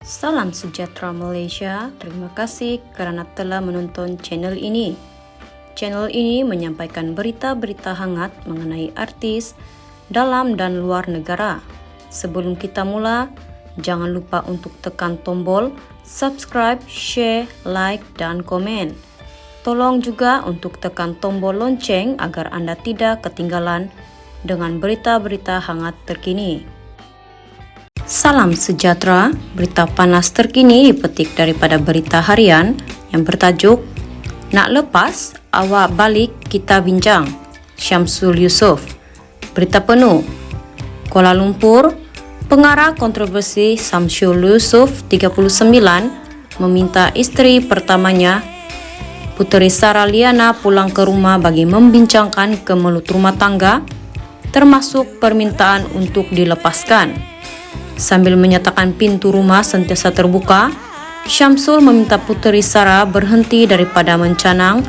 Salam sejahtera Malaysia, terima kasih kerana telah menonton channel ini. Channel ini menyampaikan berita-berita hangat mengenai artis dalam dan luar negara. Sebelum kita mula, jangan lupa untuk tekan tombol subscribe, share, like dan komen. Tolong juga untuk tekan tombol lonceng agar anda tidak ketinggalan dengan berita-berita hangat terkini. Salam sejahtera, berita panas terkini dipetik daripada berita harian yang bertajuk Nak lepas, awak balik kita bincang, Syamsul Yusof. Berita penuh, Kuala Lumpur, pengarah kontroversi Syamsul Yusof 39 meminta isteri pertamanya, Puteri Sarah Liana, pulang ke rumah bagi membincangkan kemelut rumah tangga, termasuk permintaan untuk dilepaskan. Sambil menyatakan pintu rumah sentiasa terbuka, Syamsul meminta Puteri Sarah berhenti daripada mencanang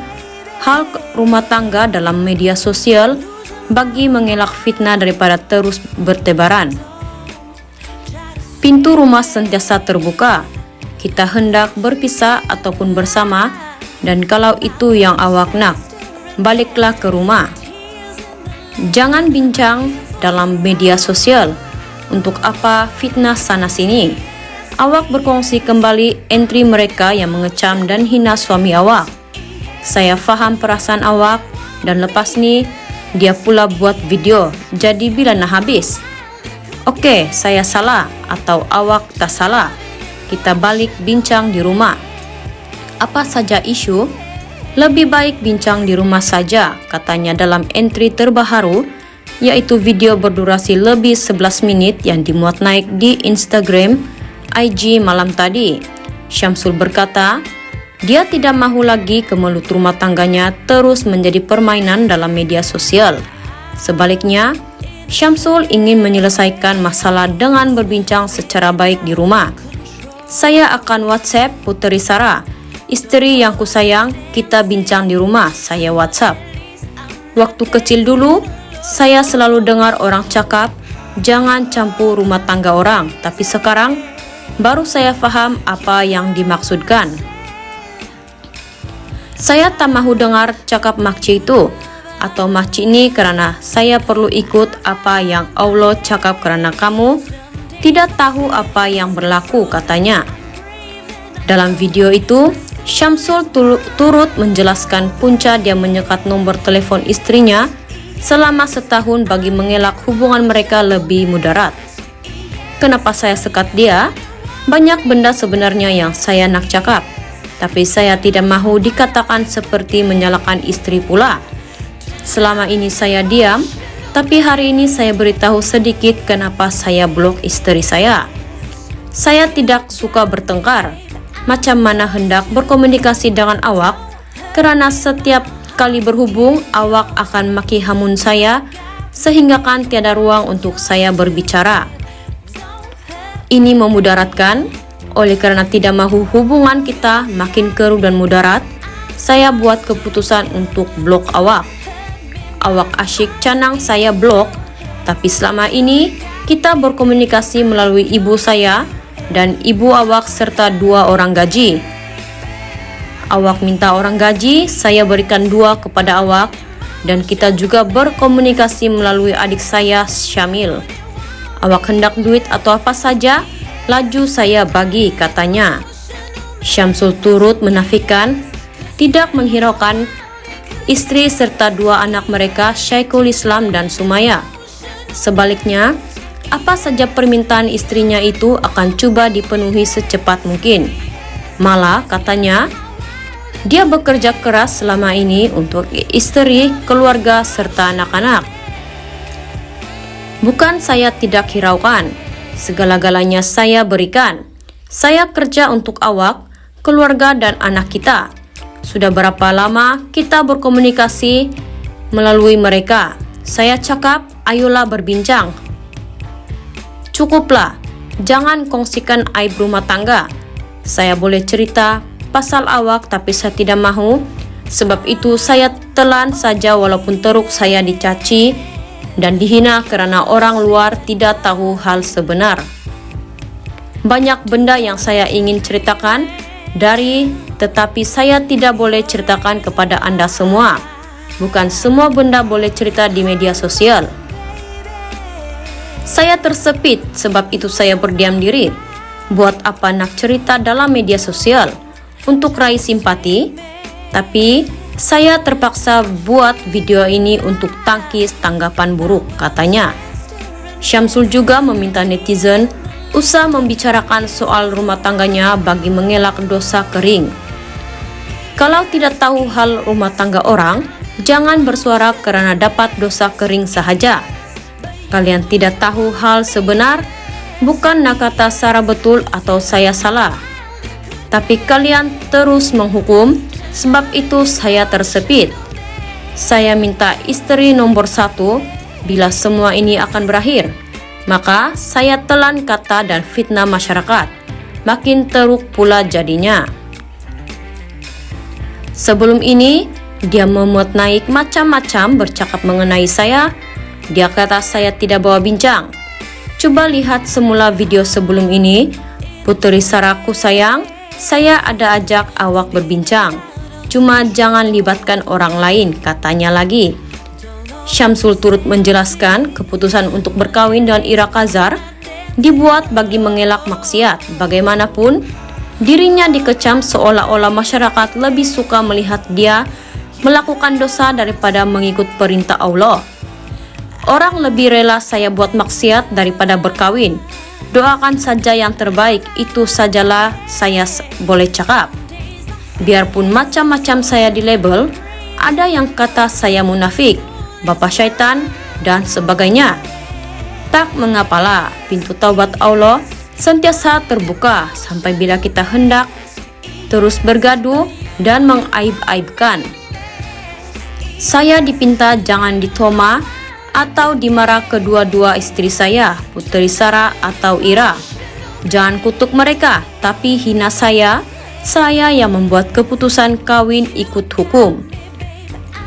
hal rumah tangga dalam media sosial bagi mengelak fitnah daripada terus bertebaran. Pintu rumah sentiasa terbuka. Kita hendak berpisah ataupun bersama, dan kalau itu yang awak nak, baliklah ke rumah. Jangan bincang dalam media sosial. Untuk apa fitnah sana-sini? Awak berkongsi kembali entry mereka yang mengecam dan hina suami awak. Saya faham perasaan awak, dan lepas ni dia pula buat video. Jadi bila nak habis? Okey, saya salah atau awak tak salah. Kita balik bincang di rumah. Apa saja isu? Lebih baik bincang di rumah saja, katanya dalam entry terbaru, yaitu video berdurasi lebih 11 minit yang dimuat naik di Instagram IG malam tadi. Syamsul berkata, dia tidak mahu lagi kemelut rumah tangganya terus menjadi permainan dalam media sosial. Sebaliknya, Syamsul ingin menyelesaikan masalah dengan berbincang secara baik di rumah. Saya akan WhatsApp Puteri Sarah, isteri yang kusayang, kita bincang di rumah, saya WhatsApp. Waktu kecil dulu, saya selalu dengar orang cakap, jangan campur rumah tangga orang. Tapi sekarang, baru saya faham apa yang dimaksudkan. Saya tak mahu dengar cakap makcik itu, atau makcik ini kerana saya perlu ikut apa yang Allah cakap kerana kamu tidak tahu apa yang berlaku, katanya. Dalam video itu, Syamsul turut menjelaskan punca dia menyekat nombor telefon istrinya selama setahun bagi mengelak hubungan mereka lebih mudarat. Kenapa saya sekat dia? Banyak benda sebenarnya yang saya nak cakap, tapi saya tidak mahu dikatakan seperti menyalahkan istri pula. Selama ini saya diam, tapi hari ini saya beritahu sedikit kenapa saya blok istri saya. Saya tidak suka bertengkar. Macam mana hendak berkomunikasi dengan awak, kerana setiap kali berhubung, awak akan maki hamun saya, sehingga kan tiada ruang untuk saya berbicara. Ini memudaratkan, oleh kerana tidak mahu hubungan kita makin keruh dan mudarat, saya buat keputusan untuk blok awak. Awak asyik canang saya blok, tapi selama ini kita berkomunikasi melalui ibu saya dan ibu awak serta 2 orang gaji. Awak minta orang gaji, saya berikan 2 kepada awak, dan kita juga berkomunikasi melalui adik saya Syamil. Awak hendak duit atau apa saja, laju saya bagi, katanya. Syamsul turut menafikan tidak menghiraukan istri serta 2 anak mereka, Syekhul Islam dan Sumaya. Sebaliknya, apa saja permintaan istrinya itu akan cuba dipenuhi secepat mungkin. Malah, katanya, dia bekerja keras selama ini untuk istri, keluarga, serta anak-anak. Bukan saya tidak hiraukan, segala-galanya saya berikan. Saya kerja untuk awak, keluarga dan anak kita. Sudah berapa lama kita berkomunikasi melalui mereka. Saya cakap, ayolah berbincang. Cukuplah, jangan kongsikan aib rumah tangga. Saya boleh cerita pasal awak, tapi saya tidak mahu. Sebab itu saya telan saja walaupun teruk saya dicaci dan dihina kerana orang luar tidak tahu hal sebenar. Banyak benda yang saya ingin ceritakan tetapi saya tidak boleh ceritakan kepada Anda semua. Bukan semua benda boleh cerita di media sosial. Saya tersepit, sebab itu saya berdiam diri. Buat apa nak cerita dalam media sosial untuk raih simpati? Tapi saya terpaksa buat video ini untuk tangkis tanggapan buruk, katanya. Syamsul juga meminta netizen usah membicarakan soal rumah tangganya bagi mengelak dosa kering. Kalau tidak tahu hal rumah tangga orang, jangan bersuara karena dapat dosa kering sahaja. Kalian tidak tahu hal sebenar, bukan nak kata Sarah betul atau saya salah. Tapi kalian terus menghukum, sebab itu saya tersepit. Saya minta istri nomor 1, bila semua ini akan berakhir, maka saya telan kata dan fitnah masyarakat. Makin teruk pula jadinya. Sebelum ini, dia memuat naik macam-macam bercakap mengenai saya. Dia kata saya tidak bawa bincang. Coba lihat semula video sebelum ini. Putri Sarahku sayang, saya ada ajak awak berbincang. Cuma jangan libatkan orang lain, katanya lagi. Syamsul turut menjelaskan keputusan untuk berkawin dengan Ira Kazar dibuat bagi mengelak maksiat. Bagaimanapun, dirinya dikecam seolah-olah masyarakat lebih suka melihat dia melakukan dosa daripada mengikut perintah Allah. Orang lebih rela saya buat maksiat daripada berkawin. Doakan saja yang terbaik, itu sajalah saya boleh cakap. Biarpun macam-macam saya di label, ada yang kata saya munafik, bapak syaitan, dan sebagainya. Tak mengapalah, pintu taubat Allah sentiasa terbuka sampai bila kita hendak terus bergaduh dan mengaib-aibkan. Saya dipinta jangan ditoma atau dimarah kedua-dua istri saya, Putri Sarah atau Ira. Jangan kutuk mereka, tapi hina saya yang membuat keputusan kawin ikut hukum.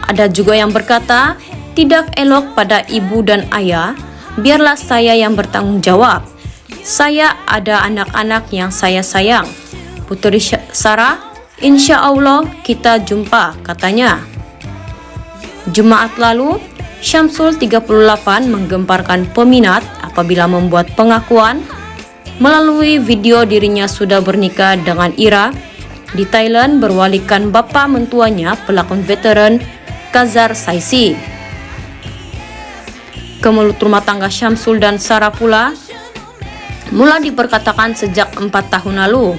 Ada juga yang berkata, tidak elok pada ibu dan ayah, biarlah saya yang bertanggung jawab. Saya ada anak-anak yang saya sayang. Putri Sarah, insya Allah kita jumpa, katanya. Jumaat lalu, Syamsul 38 menggemparkan peminat apabila membuat pengakuan melalui video dirinya sudah bernikah dengan Ira di Thailand berwalikan bapa mentuanya pelakon veteran Kazar Saisi. Kemelut rumah tangga Syamsul dan Sarah pula mula diperkatakan sejak 4 tahun lalu.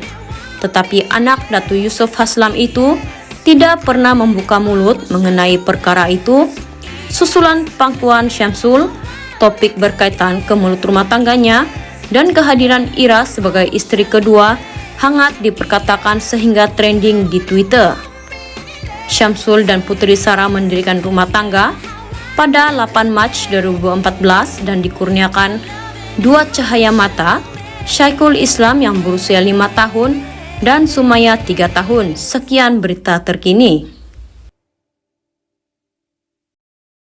Tetapi anak Datu Yusuf Haslam itu tidak pernah membuka mulut mengenai perkara itu. Susulan pangkuan Syamsul, topik berkaitan kemelut rumah tangganya dan kehadiran Ira sebagai istri kedua hangat diperkatakan sehingga trending di Twitter. Syamsul dan Putri Sarah mendirikan rumah tangga pada 8 Mac 2014 dan dikurniakan 2 cahaya mata, Syekhul Islam yang berusia 5 tahun dan Sumaya 3 tahun. Sekian berita terkini.